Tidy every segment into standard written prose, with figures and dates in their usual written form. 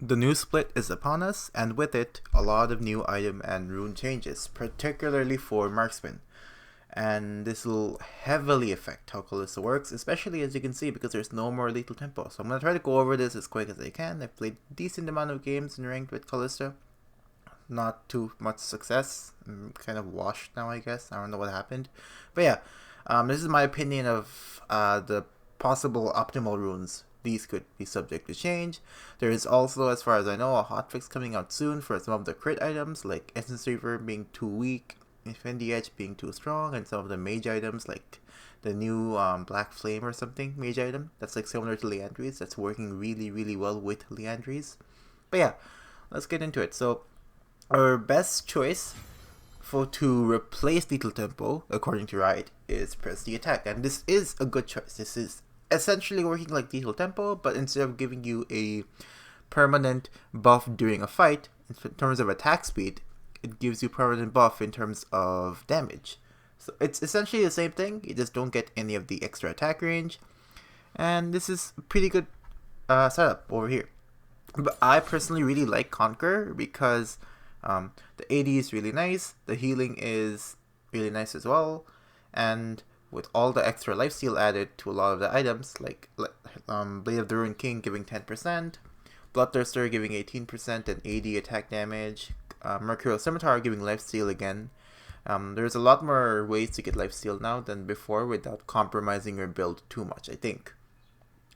The new split is upon us, and with it, a lot of new item and rune changes, particularly for marksmen. And this will heavily affect how Kalista works, especially as you can see because there's no more lethal tempo. So I'm going to try to go over this as quick as I can. I've played a decent amount of games in ranked with Kalista. Not too much success. I'm kind of washed now, I guess. I don't know what happened. But yeah, this is my opinion of the possible optimal runes. These could be subject to change. There is also, as far as I know, a hotfix coming out soon for some of the crit items, like Essence Reaver being too weak, Infinity Edge being too strong, and some of the mage items, like the new Black Flame or something mage item. That's like similar to Leandries. That's working really, really well with Leandries. But yeah, let's get into it. So, our best choice to replace Lethal Tempo, according to Riot, is press the attack. And this is a good choice. This is essentially working like Lethal Tempo, but instead of giving you a permanent buff during a fight, in terms of attack speed, it gives you permanent buff in terms of damage. So it's essentially the same thing, you just don't get any of the extra attack range. And this is a pretty good setup over here. But I personally really like Conquer because the AD is really nice, the healing is really nice as well, and with all the extra lifesteal added to a lot of the items, like Blade of the Ruined King giving 10%, Bloodthirster giving 18% and 80 attack damage, Mercurial Scimitar giving lifesteal again. There's a lot more ways to get lifesteal now than before without compromising your build too much, I think.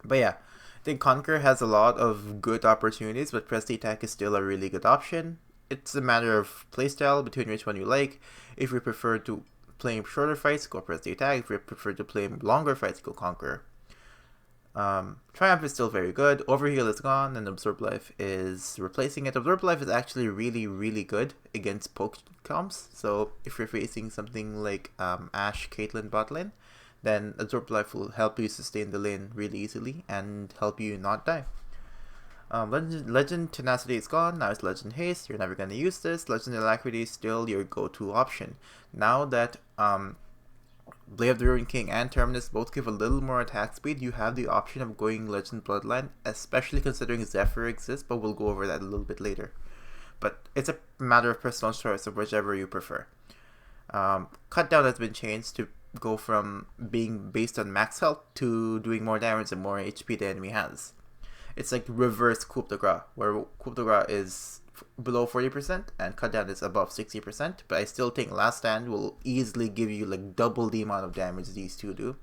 But yeah, I think Conquer has a lot of good opportunities, but Press the Attack is still a really good option. It's a matter of playstyle between which one you like. If you prefer to play shorter fights, go Press the Attack. If you prefer to play longer fights, go Conquer. Triumph is still very good. Overheal is gone, and Absorb Life is replacing it. Absorb Life is actually really, really good against poke comps. So if you're facing something like Ashe, Caitlyn bot lane, then Absorb Life will help you sustain the lane really easily and help you not die. Legend Tenacity is gone, now it's Legend Haste, you're never going to use this. Legend Alacrity is still your go-to option. Now that Blade of the Ruined King and Terminus both give a little more attack speed, you have the option of going Legend Bloodline, especially considering Zephyr exists, but we'll go over that a little bit later. But it's a matter of personal choice of whichever you prefer. Cut Down has been changed to go from being based on max health to doing more damage and more HP the enemy has. It's like reverse coup de grace, where coup de grace is below 40% and cut down is above 60%, but I still think Last Stand will easily give you like double the amount of damage these two do,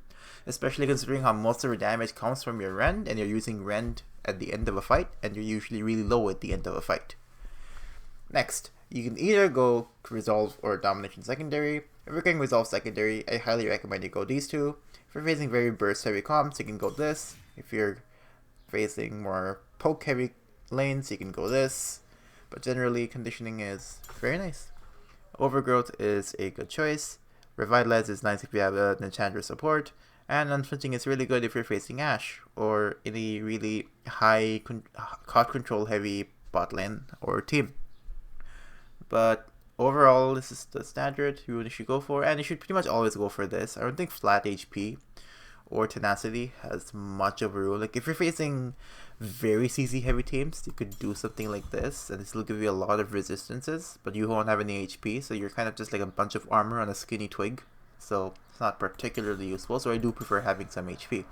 especially considering how most of your damage comes from your rend, and you're using rend at the end of a fight, and you're usually really low at the end of a fight. Next, you can either go Resolve or Domination Secondary. If you're going Resolve Secondary, I highly recommend you go these two. If you're facing very burst heavy comps, you can go this. If you're facing more poke heavy lanes, you can go this. But generally, conditioning is very nice. Overgrowth is a good choice. Revitalize is nice if you have an Enchantress support. And Unflinching is really good if you're facing Ashe or any really high card control heavy bot lane or team. But overall, this is the standard you should go for, and you should pretty much always go for this. I don't think flat HP or Tenacity has much of a rule. Like if you're facing very CC heavy teams, you could do something like this, and this will give you a lot of resistances, but you won't have any HP, so you're kind of just like a bunch of armor on a skinny twig. So it's not particularly useful, so I do prefer having some HP.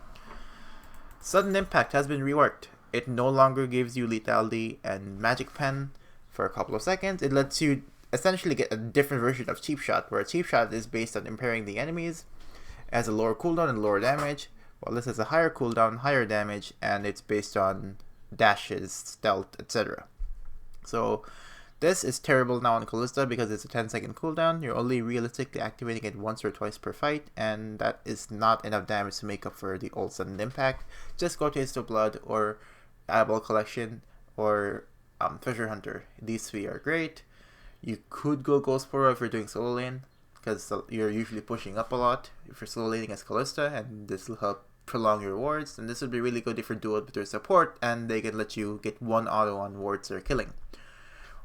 Sudden Impact has been reworked. It no longer gives you Lethality and Magic Pen for a couple of seconds. It lets you essentially get a different version of Cheap Shot, where Cheap Shot is based on impairing the enemies, it has a lower cooldown and lower damage, while this has a higher cooldown, higher damage, and it's based on dashes, stealth, etc. So this is terrible now on Kalista because it's a 10-second cooldown. You're only realistically activating it once or twice per fight, and that is not enough damage to make up for the old sudden impact. Just go Taste of Blood or Eyeball Collection or Treasure Hunter. These three are great. You could go Ghost Portal if you're doing solo lane, because you're usually pushing up a lot if you're solo laning as Kalista, and this will help prolong your wards. And this would be really good if you're dual with your support, and they can let you get one auto on wards or killing.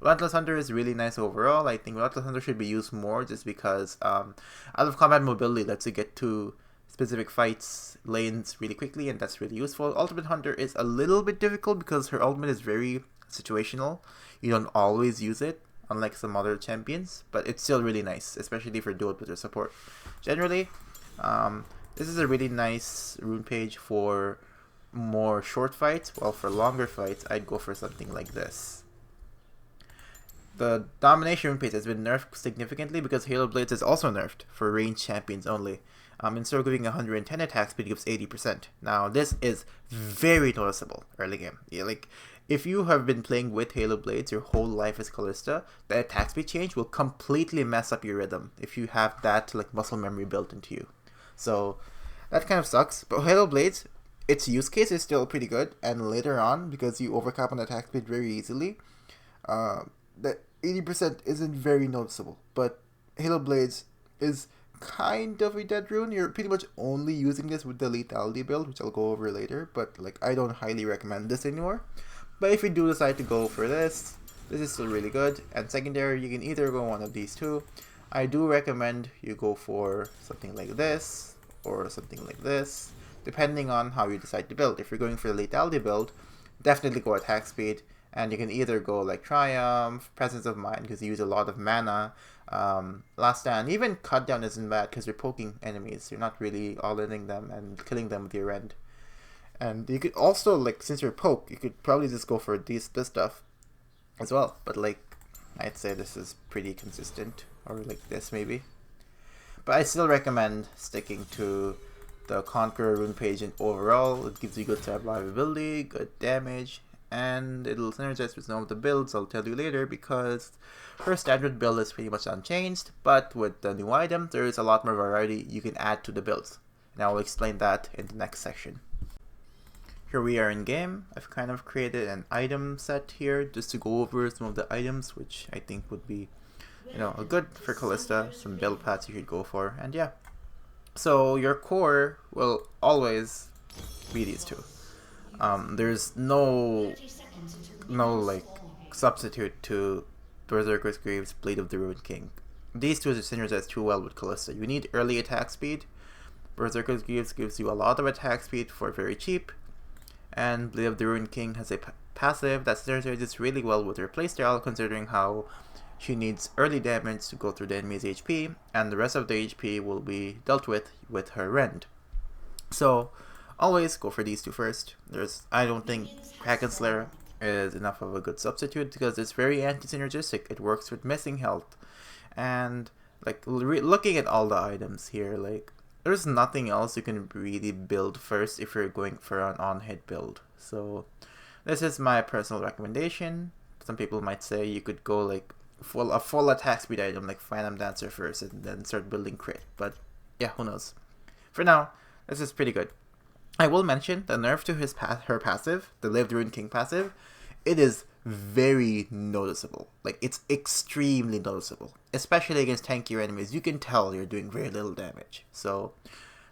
Relentless Hunter is really nice overall. I think Relentless Hunter should be used more just because out of combat mobility lets you get to specific fights, lanes really quickly, and that's really useful. Ultimate Hunter is a little bit difficult because her ultimate is very situational. You don't always use it, unlike some other champions, but it's still really nice, especially for dual builder support. Generally, this is a really nice rune page for more short fights, while for longer fights, I'd go for something like this. The domination rune page has been nerfed significantly because Halo Blades is also nerfed for ranged champions only. Instead of giving 110 attack speed, it gives 80%. Now, this is very noticeable early game. Yeah, like, if you have been playing with Halo Blades your whole life as Kalista, the attack speed change will completely mess up your rhythm if you have that like muscle memory built into you. So, that kind of sucks. But Halo Blades, its use case is still pretty good, and later on, because you overcap on attack speed very easily, the 80% isn't very noticeable. But Halo Blades is kind of a dead rune. You're pretty much only using this with the Lethality build, which I'll go over later, but like I don't highly recommend this anymore. But if you do decide to go for this is still really good. And secondary, you can either go one of these two. I do recommend you go for something like this or something like this, depending on how you decide to build. If you're going for the Lethality build, definitely go attack speed, and you can either go like Triumph, Presence of Mind, because you use a lot of mana, Last Stand. Even Cut Down isn't bad because you're poking enemies. You're not really all-inning them and killing them with your rend. And you could also, like, since you're poke, you could probably just go for this stuff as well. But like, I'd say this is pretty consistent, or like this maybe. But I still recommend sticking to the Conqueror rune page, and overall it gives you good survivability, good damage, and it'll synergize with some of the builds I'll tell you later, because her standard build is pretty much unchanged, but with the new item there is a lot more variety you can add to the builds, and I'll explain that in the next section. Here we are in game. I've kind of created an item set here just to go over some of the items which I think would be, you know, good for Kalista, some build paths you should go for, and yeah. So your core will always be these two. There's no like substitute to Berserker's Greaves, Blade of the Ruined King. These two synergize too well with Kalista. You need early attack speed. Berserker's Greaves gives you a lot of attack speed for very cheap, and Blade of the Ruined King has a passive that synergizes really well with her playstyle, considering how she needs early damage to go through the enemy's HP, and the rest of the HP will be dealt with her rend. So always go for these two first. I don't think Kraken Slayer is enough of a good substitute because it's very anti-synergistic. It works with missing health, and like looking at all the items here, like there's nothing else you can really build first if you're going for an on-hit build. So this is my personal recommendation. Some people might say you could go like a full attack speed item like Phantom Dancer first and then start building crit, but yeah, who knows. For now, this is pretty good. I will mention the nerf to her passive, the Blade of the Ruined King passive. It is very noticeable. Like, it's extremely noticeable, especially against tankier enemies. You can tell you're doing very little damage. So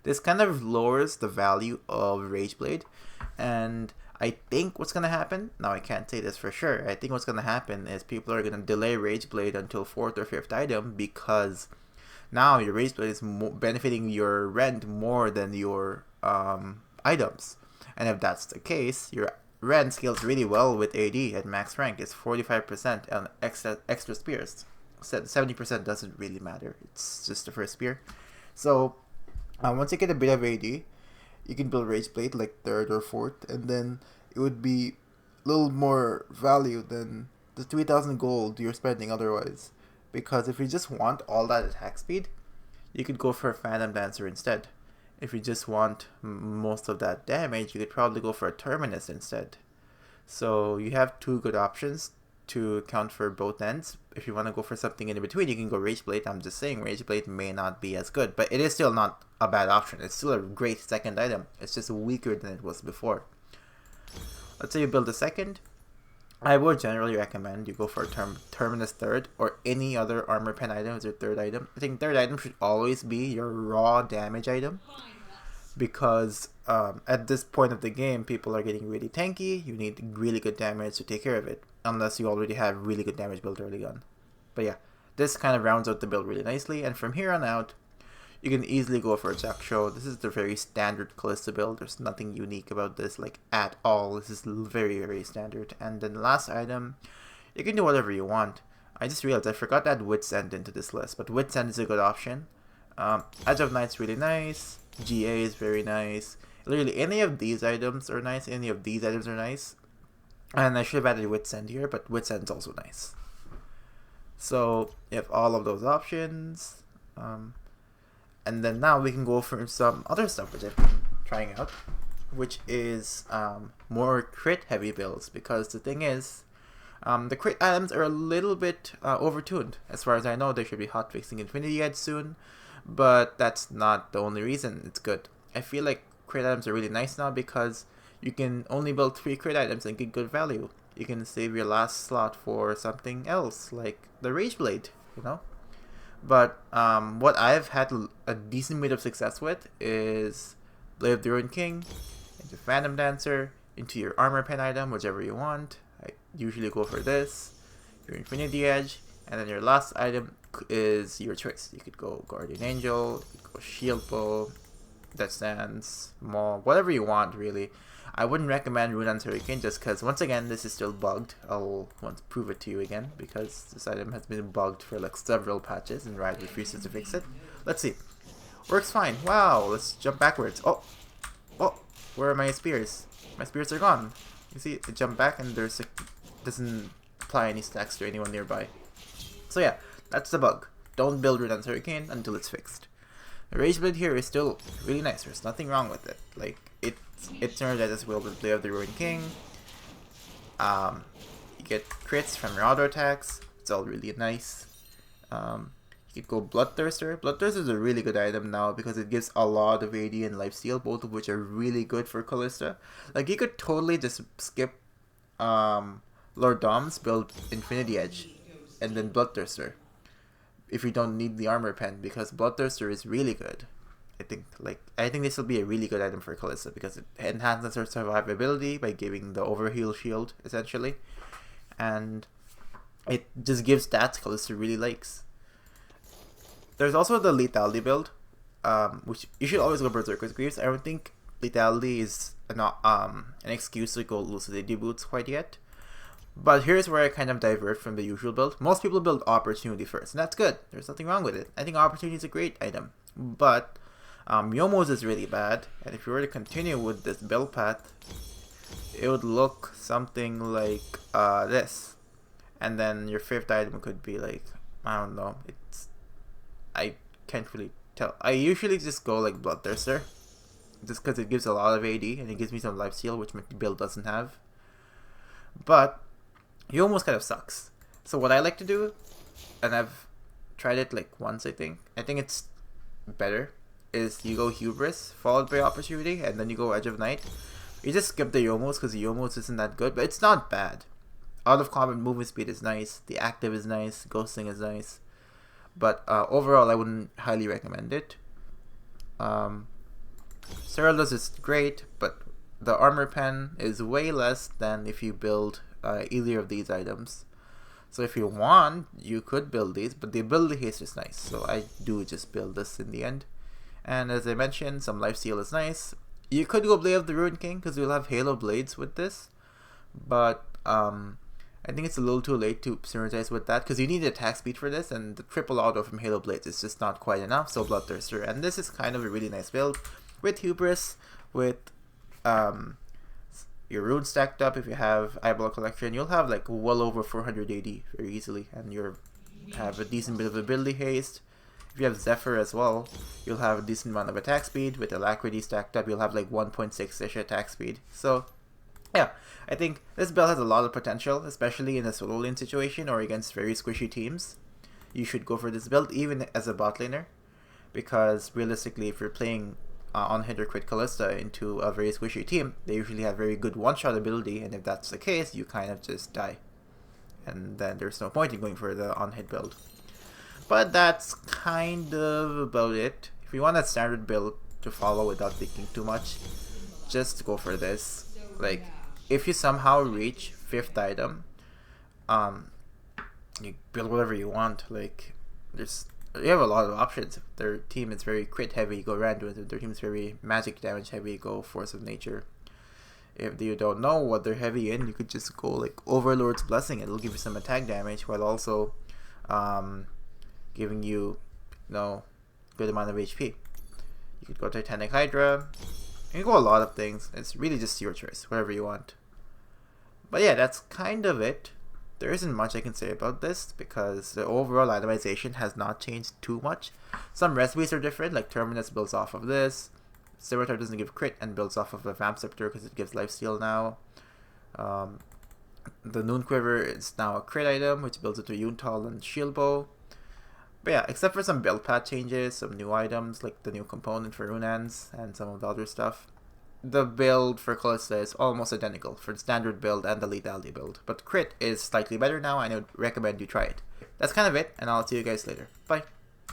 this kind of lowers the value of Rageblade, and I think what's gonna happen, now I can't say this for sure, I think what's gonna happen is people are gonna delay Rageblade until 4th or 5th item, because now your Rageblade is benefiting your rend more than your items. And if that's the case, your rend scales really well with AD at max rank. It's 45% and extra spears. 70% doesn't really matter, it's just the first spear. So once you get a bit of AD, you can build Rageblade like 3rd or 4th, and then it would be a little more value than the 3,000 gold you're spending otherwise. Because if you just want all that attack speed, you could go for a Phantom Dancer instead. If you just want most of that damage, you could probably go for a Terminus instead. So you have two good options to account for both ends. If you want to go for something in between, you can go Rageblade. I'm just saying Rageblade may not be as good, but it is still not a bad option. It's still a great second item. It's just weaker than it was before. Let's say you build a second. I would generally recommend you go for a Terminus 3rd, or any other armor pen item as your 3rd item. I think 3rd item should always be your raw damage item, because at this point of the game, people are getting really tanky. You need really good damage to take care of it, unless you already have really good damage built early on. But yeah, this kind of rounds out the build really nicely, and from here on out, you can easily go for a Jack Show. This is the very standard Kalista build. There's nothing unique about this, like, at all. This is very, very standard. And then the last item, you can do whatever you want. I just realized I forgot to add Wit's End into this list, but Wit's End is a good option. Edge of Night's really nice. GA is very nice. Literally, any of these items are nice. Any of these items are nice. And I should have added Wit's End here, but Wit's End is also nice. So, you have all of those options. And then now we can go for some other stuff which I've been trying out, which is more crit heavy builds, because the thing is, the crit items are a little bit overtuned. As far as I know, they should be hotfixing Infinity Edge soon, but that's not the only reason it's good. I feel like crit items are really nice now because you can only build 3 crit items and get good value. You can save your last slot for something else, like the Rage Blade, you know? But what I've had a decent bit of success with is Blade of the Ruined King, into Phantom Dancer, into your armor pen item, whichever you want. I usually go for this, your Infinity Edge, and then your last item is your choice. You could go Guardian Angel, you could go Shield Bow, Death Stance, Maul, whatever you want really. I wouldn't recommend Runaan's Hurricane just because, once again, this is still bugged. I'll want to prove it to you again because this item has been bugged for like several patches and Riot refuses to fix it. Let's see. Works fine. Wow, let's jump backwards. Oh, where are my spears? My spears are gone. You see, it jumped back and there's doesn't apply any stacks to anyone nearby. So yeah, that's the bug. Don't build Runaan's Hurricane until it's fixed. The Rage Blade here is still really nice. There's nothing wrong with it. Like, it synergizes well with Blade of the Ruined King. You get crits from your auto attacks. It's all really nice. You could go Bloodthirster. Bloodthirster is a really good item now because it gives a lot of AD and lifesteal, both of which are really good for Kalista. Like, you could totally just skip Lord Dom's, build Infinity Edge, and then Bloodthirster if you don't need the armor pen, because Bloodthirster is really good. I think this will be a really good item for Kalista because it enhances her survivability by giving the overheal shield essentially, and it just gives stats Kalista really likes. There's also the Lethality build, which you should always go Berserker's Greaves. I don't think Lethality is an excuse to go Lucidity Boots quite yet. But here's where I kind of divert from the usual build. Most people build Opportunity first, and that's good. There's nothing wrong with it. I think Opportunity is a great item. But Yomo's is really bad, and if you were to continue with this build path, it would look something like this. And then your 5th item could be like, I don't know, I can't really tell. I usually just go like Bloodthirster, just because it gives a lot of AD, and it gives me some lifesteal, which my build doesn't have. But Yomo's kind of sucks. So what I like to do, and I've tried it like once I think it's better, is you go Hubris, followed by Opportunity, and then you go Edge of Night. You just skip the Yomos because the Yomos isn't that good, but it's not bad. Out of combat movement speed is nice, the active is nice, ghosting is nice. But overall I wouldn't highly recommend it. Cerulus is great, but the armor pen is way less than if you build either of these items. So if you want, you could build these, but the ability haste is nice. So I do just build this in the end. And as I mentioned, some lifesteal is nice. You could go Blade of the Ruined King because you'll have Halo Blades with this. But I think it's a little too late to synergize with that because you need attack speed for this, and the triple auto from Halo Blades is just not quite enough. So Bloodthirster, and this is kind of a really nice build with Hubris, with your runes stacked up. If you have Eyeball Collection, you'll have like well over 480 very easily, and you have a decent bit of ability haste. If you have Zephyr as well, you'll have a decent amount of attack speed. With Alacrity stacked up, you'll have like 1.6-ish attack speed. So yeah, I think this build has a lot of potential, especially in a solo lane situation or against very squishy teams. You should go for this build even as a bot laner, because realistically, if you're playing on hit or crit Kalista into a very squishy team, they usually have very good one-shot ability, and if that's the case, you kind of just die. And then there's no point in going for the on-hit build. But that's kind of about it. If you want a standard build to follow without thinking too much, just go for this. Like, if you somehow reach 5th item, you build whatever you want. Like, there's you have a lot of options. If their team is very crit heavy, you go Randuin. If their team is very magic damage heavy, you go Force of Nature. If you don't know what they're heavy in, you could just go like Overlord's Blessing. It'll give you some attack damage while also giving you, good amount of HP. You could go Titanic Hydra. You can go a lot of things. It's really just your choice, whatever you want. But yeah, that's kind of it. There isn't much I can say about this because the overall itemization has not changed too much. Some recipes are different, like Terminus builds off of this. Scimitar doesn't give crit and builds off of the Vamp Scepter because it gives lifesteal now. The Noon Quiver is now a crit item, which builds into Yuntal and Shield Bow. But yeah, except for some build path changes, some new items like the new component for Runaans and some of the other stuff, the build for Kalista is almost identical for the standard build and the lethality build. But crit is slightly better now, and I would recommend you try it. That's kind of it, and I'll see you guys later. Bye!